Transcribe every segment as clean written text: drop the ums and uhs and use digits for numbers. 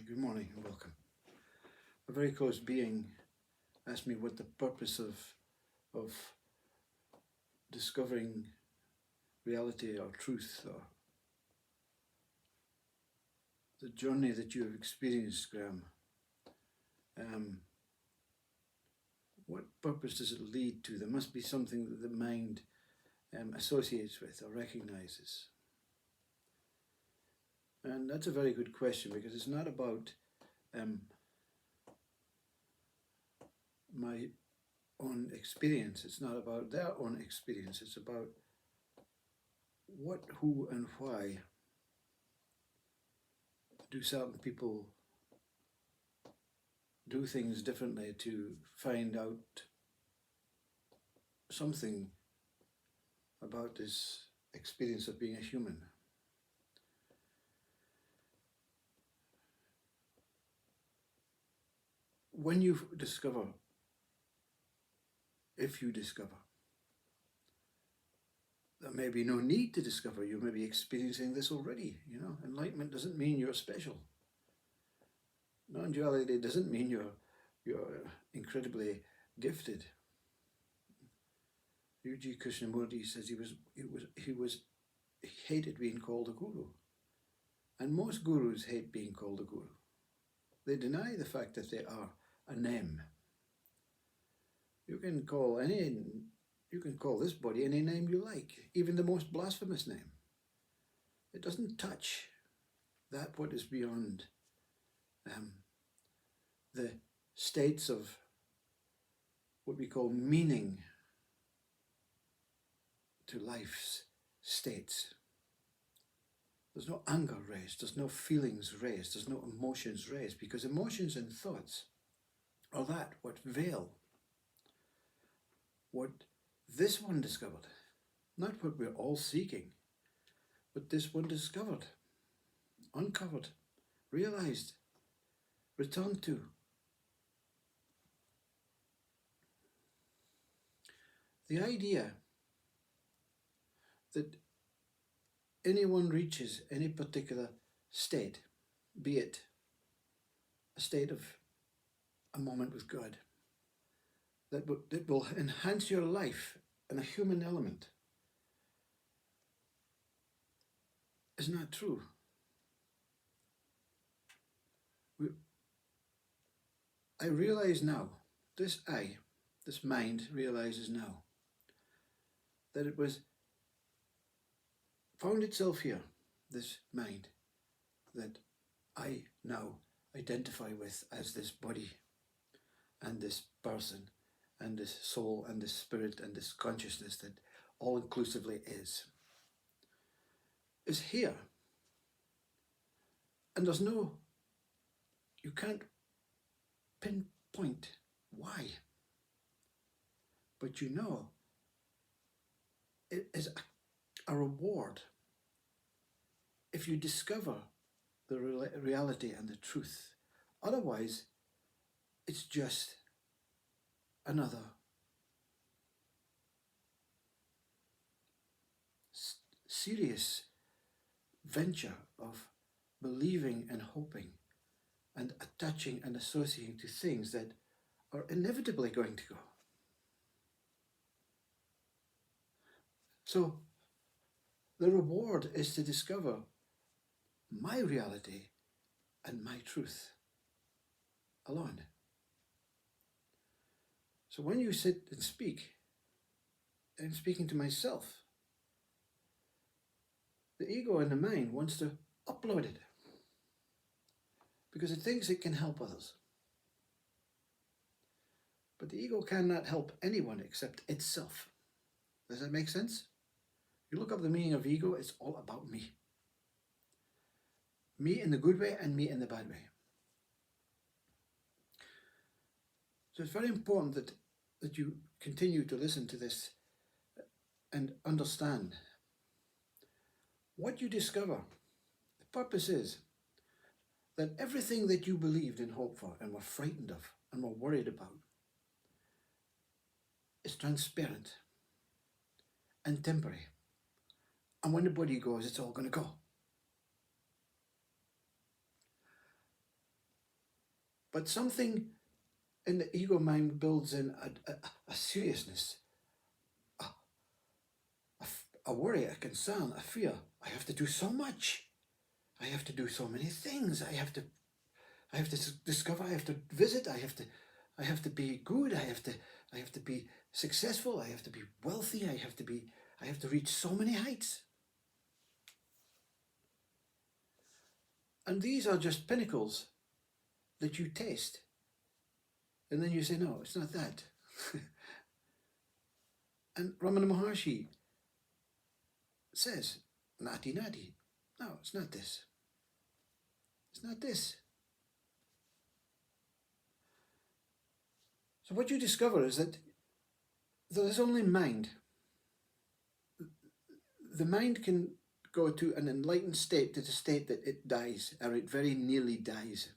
Good morning and welcome. A very close being asked me what the purpose of discovering reality or truth or the journey that you have experienced, Graham. What purpose does it lead to? There must be something that the mind associates with or recognizes. And that's a very good question, because it's not about my own experience. It's not about their own experience. It's about what, who, and why do certain people do things differently to find out something about this experience of being a human. When you discover, if you discover, there may be no need to discover. You may be experiencing this already. Enlightenment doesn't mean you're special. Non-duality doesn't mean you're incredibly gifted. U.G. Krishnamurti says he hated being called a guru, and most gurus hate being called a guru. They deny the fact that they are a name. You can call this body any name you like, even the most blasphemous name. It doesn't touch that what is beyond the states of what we call meaning to life's states. There's no anger raised, there's no feelings raised, there's no emotions raised, because emotions and thoughts are what veil what this one discovered, not what we're all seeking, but this one discovered, uncovered, realized, returned to. The idea that anyone reaches any particular state, be it a state of a moment with God, that will enhance your life in a human element, is not true. I realize now, this mind realizes now, that it found itself here, this mind, that I now identify with as this body and this person and this soul and this spirit and this consciousness that all inclusively is here. And you can't pinpoint why, but it is a reward if you discover the reality and the truth. Otherwise, it's just another serious venture of believing and hoping and attaching and associating to things that are inevitably going to go. So the reward is to discover my reality and my truth alone. So when you sit and speak, I'm speaking to myself, the ego in the mind wants to upload it because it thinks it can help others. But the ego cannot help anyone except itself. Does that make sense? You look up the meaning of ego, it's all about me. Me in the good way and me in the bad way. So it's very important that you continue to listen to this and understand what you discover. The purpose is that everything that you believed and hoped for and were frightened of and were worried about is transparent and temporary. And when the body goes, it's all going to go. But something in the ego mind builds in a seriousness, a, a worry, a concern, a fear. I have to do so much. I have to do so many things. I have to discover. I have to visit. I have to be good. I have to be successful. I have to be wealthy. I have to reach so many heights. And these are just pinnacles that you taste. And then you say, no, it's not that. And Ramana Maharshi says, nati nati. No, it's not this. It's not this. So what you discover is that there is only mind. The mind can go to an enlightened state, to the state that it dies, or it very nearly dies.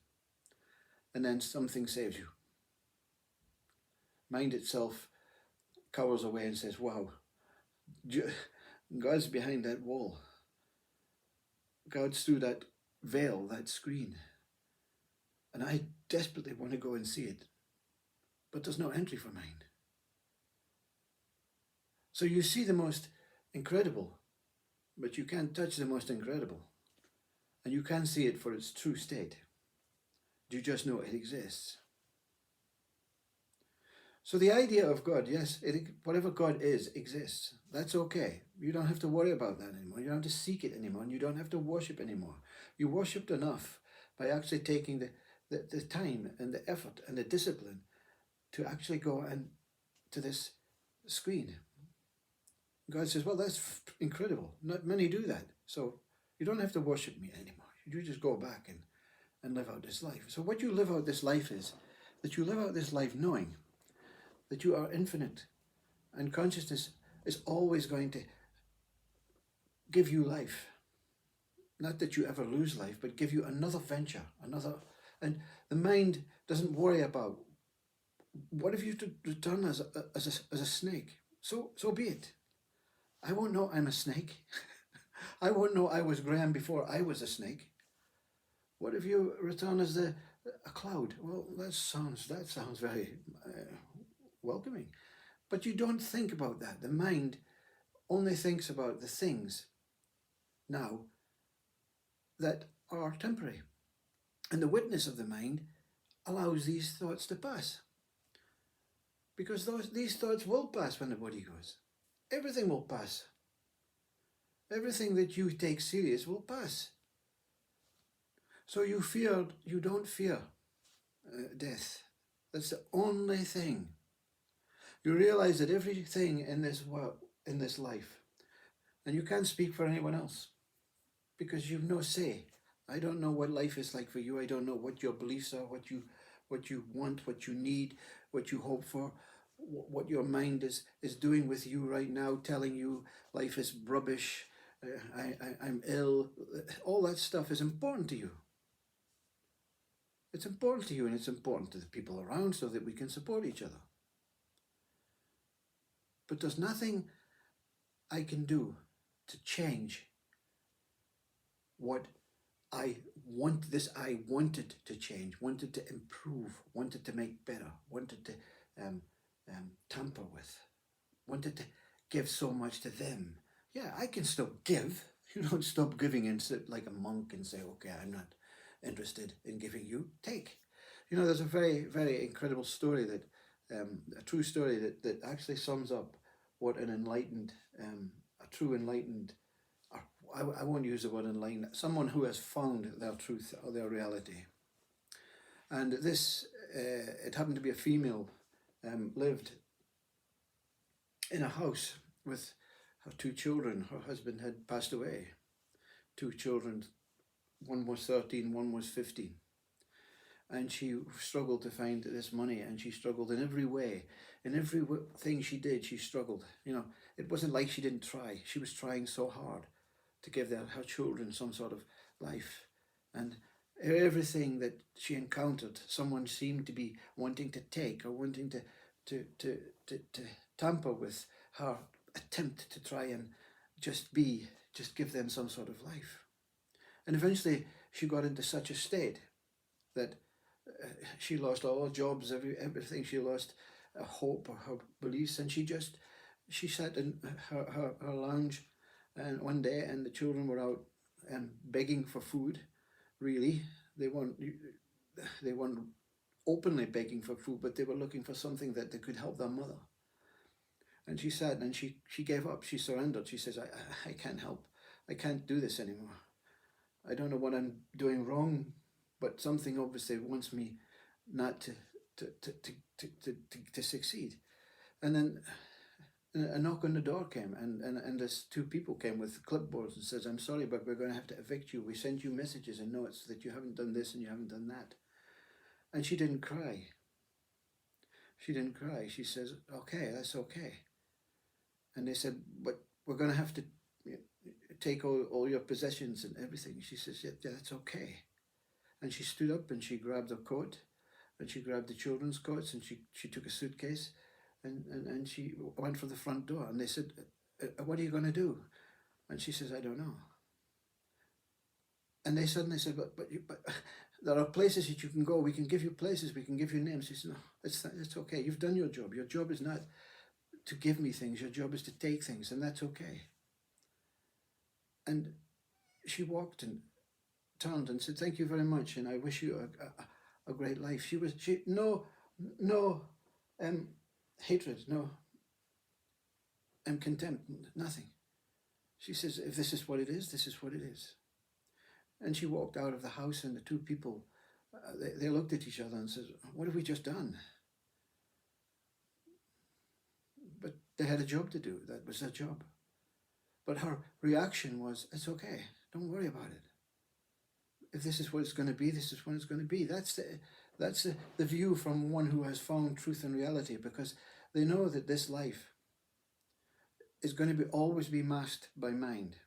And then something saves you. Mind itself cowers away and says, wow, God's behind that wall. God's through that veil, that screen. And I desperately want to go and see it. But there's no entry for mind. So you see the most incredible, but you can't touch the most incredible. And you can't see it for its true state. You just know it exists. So the idea of God, yes, whatever God is, exists. That's okay. You don't have to worry about that anymore. You don't have to seek it anymore. And you don't have to worship anymore. You worshipped enough by actually taking the time and the effort and the discipline to actually go and to this screen. God says, well, that's incredible. Not many do that. So you don't have to worship me anymore. You just go back and live out this life. So what you live out this life is that you live out this life knowing that you are infinite, and consciousness is always going to give you life. Not that you ever lose life, but give you another venture, and the mind doesn't worry about what if you return as a snake. So be it. I won't know I'm a snake. I won't know I was Graham before I was a snake. What if you return as a cloud? Well, that sounds very welcoming. But you don't think about that. The mind only thinks about the things now that are temporary. And the witness of the mind allows these thoughts to pass. Because these thoughts will pass when the body goes. Everything will pass. Everything that you take serious will pass. So you don't fear death. That's the only thing. You realize that everything in this world, in this life, and you can't speak for anyone else because you've no say. I don't know what life is like for you. I don't know what your beliefs are, what you want, what you need, what you hope for, what your mind is doing with you right now, telling you life is rubbish, I'm ill. All that stuff is important to you. It's important to you, and it's important to the people around so that we can support each other. But there's nothing I can do to change what I wanted to change, wanted to improve, wanted to make better, wanted to tamper with, wanted to give so much to them. Yeah, I can still give. You don't stop giving and sit like a monk and say, okay, I'm not interested in giving, you take. You know, there's a very, very incredible story that, a true story that actually sums up what an enlightened, a true enlightened, or I won't use the word enlightened, someone who has found their truth or their reality. And this, it happened to be a female, lived in a house with her 2 children. Her husband had passed away. 2 children, one was 13, one was 15. And she struggled to find this money, and she struggled in every way. In every thing she did, she struggled. You know, it wasn't like she didn't try. She was trying so hard to give her children some sort of life. And everything that she encountered, someone seemed to be wanting to take or wanting to tamper with her attempt to try and just give them some sort of life. And eventually she got into such a state that She lost all her jobs, everything. She lost hope, her beliefs, and she sat in her lounge, and one day, and the children were out begging for food. Really, they weren't openly begging for food, but they were looking for something that they could help their mother. And she sat and she gave up. She surrendered. She says, I can't help. I can't do this anymore. I don't know what I'm doing wrong, but something obviously wants me not to succeed. And then a knock on the door came, and this two people came with clipboards and says, I'm sorry, but we're going to have to evict you. We sent you messages and notes that you haven't done this and you haven't done that. And she didn't cry. She didn't cry. She says, okay, that's okay. And they said, but we're going to have to take all your possessions and everything. She says, yeah, that's okay. And she stood up and she grabbed her coat and she grabbed the children's coats and she took a suitcase and she went for the front door. And they said, what are you going to do? And she says, I don't know. And they suddenly said, but there are places that you can go. We can give you places. We can give you names. She said, no, it's okay. You've done your job. Your job is not to give me things. Your job is to take things, and that's okay. And she walked and turned and said, thank you very much, and I wish you a great life. She no hatred, no contempt, nothing. She says, if this is what it is, this is what it is. And she walked out of the house, and the two people, they looked at each other and said, what have we just done? But they had a job to do. That was their job. But her reaction was, it's okay. Don't worry about it. If this is what it's going to be, this is what it's going to be. That's the view from one who has found truth and reality, because they know that this life is going to always be masked by mind.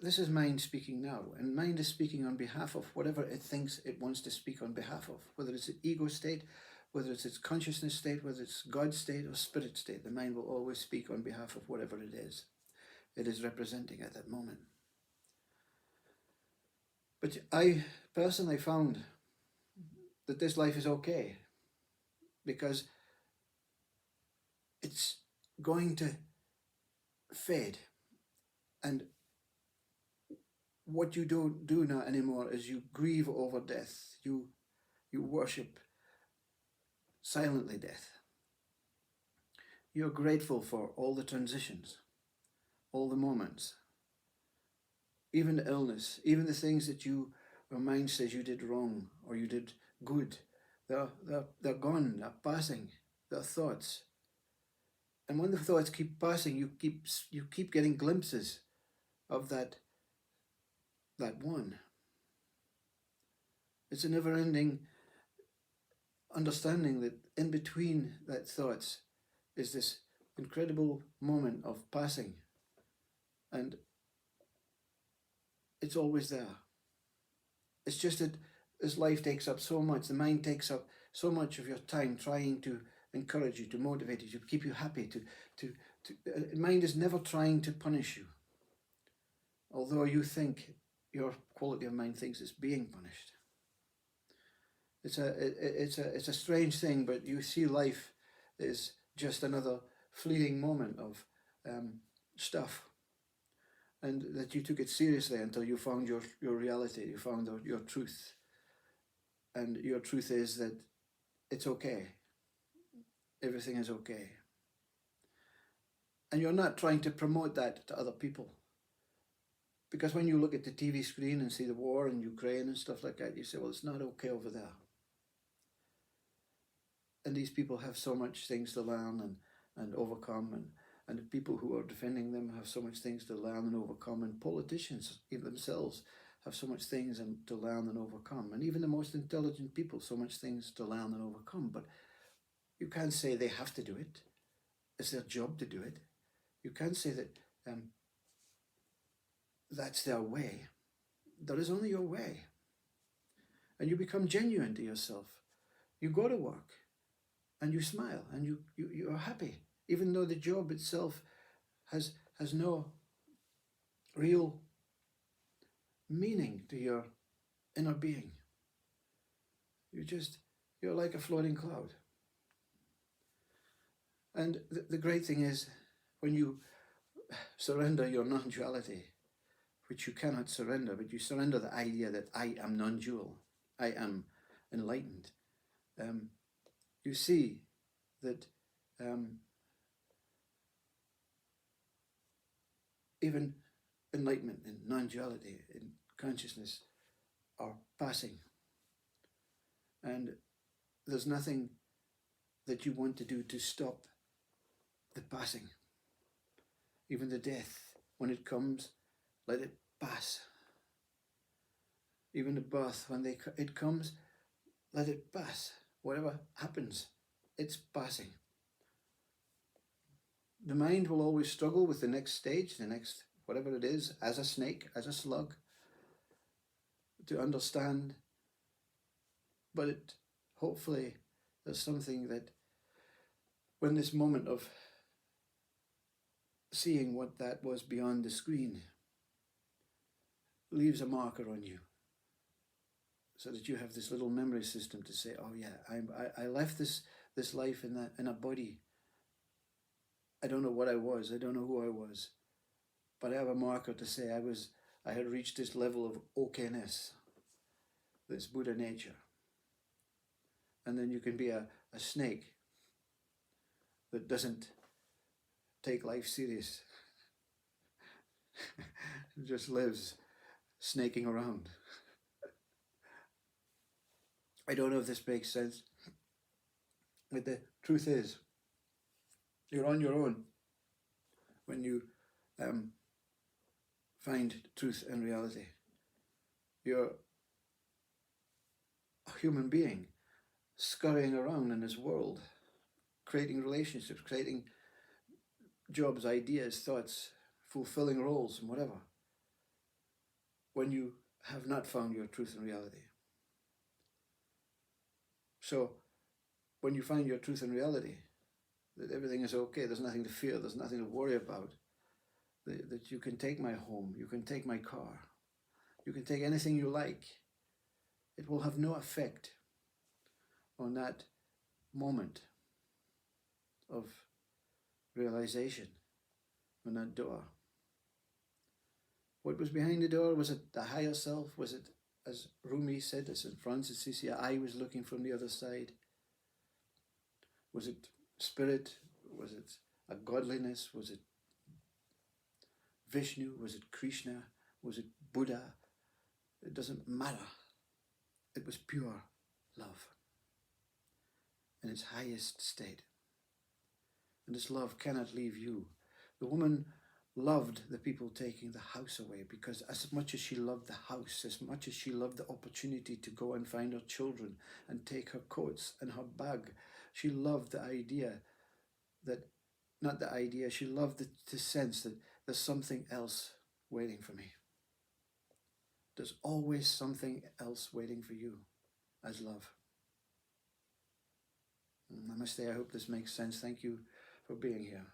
This is mind speaking now, and mind is speaking on behalf of whatever it thinks it wants to speak on behalf of, whether it's an ego state, whether it's its consciousness state, whether it's God state or spirit state. The mind will always speak on behalf of whatever it is representing at that moment. But I personally found that this life is okay, because it's going to fade. And what you don't do now anymore is you grieve over death. You worship silently death. You're grateful for all the transitions, all the moments, even the illness, even the things that your mind says you did wrong or you did good. They're gone, they're passing, they're thoughts. And when the thoughts keep passing, you keep getting glimpses of that one. It's a never-ending understanding that in between that thoughts is this incredible moment of passing, and it's always there. It's just that this life takes up so much, the mind takes up so much of your time trying to encourage you, to motivate you, to keep you happy, mind is never trying to punish you, although you think your quality of mind thinks it's being punished. It's a strange thing, but you see life is just another fleeting moment of stuff, and that you took it seriously until you found your reality, you found your truth. And your truth is that it's okay. Everything is okay. And you're not trying to promote that to other people. Because when you look at the TV screen and see the war in Ukraine and stuff like that, you say, well, it's not okay over there. And these people have so much things to learn and overcome, and the people who are defending them have so much things to learn and overcome, and politicians even themselves have so much things to learn and overcome, and even the most intelligent people, so much things to learn and overcome. But you can't say they have to do it. It's their job to do it. You can't say that that's their way. There is only your way. And you become genuine to yourself. You go to work and you smile and you are happy, even though the job itself has no real meaning to your inner being. You're like a floating cloud. And the great thing is, when you surrender your non-duality, which you cannot surrender, but you surrender the idea that I am non-dual, I am enlightened, you see that even enlightenment and non-duality in consciousness are passing. And there's nothing that you want to do to stop the passing. Even the death, when it comes, let it pass. Even the birth, when it comes, let it pass. Whatever happens, it's passing. The mind will always struggle with the next stage, the next whatever it is, as a snake, as a slug, to understand. But hopefully there's something that when this moment of seeing what that was beyond the screen leaves a marker on you, so that you have this little memory system to say, oh yeah, I left this life in a body. I don't know what I was, I don't know who I was, but I have a marker to say I had reached this level of okayness, this Buddha nature. And then you can be a snake that doesn't take life serious, just lives snaking around. I don't know if this makes sense, but the truth is, you're on your own when you find truth and reality. You're a human being scurrying around in this world, creating relationships, creating jobs, ideas, thoughts, fulfilling roles and whatever, when you have not found your truth and reality. So when you find your truth and reality, that everything is okay, there's nothing to fear, there's nothing to worry about, that you can take my home, you can take my car, you can take anything you like, it will have no effect on that moment of realization, on that door. What was behind the door? Was it the higher self? Was it, as Rumi said, as St. Francis Assisi, I was looking from the other side? Was it spirit? Was it a godliness? Was it Vishnu? Was it Krishna? Was it Buddha? It doesn't matter. It was pure love in its highest state. And this love cannot leave you. The woman loved the people taking the house away, because as much as she loved the house, as much as she loved the opportunity to go and find her children and take her coats and her bag, she loved the idea that, not the idea, she loved the sense that there's something else waiting for me. There's always something else waiting for you as love. Namaste. I hope this makes sense. Thank you for being here.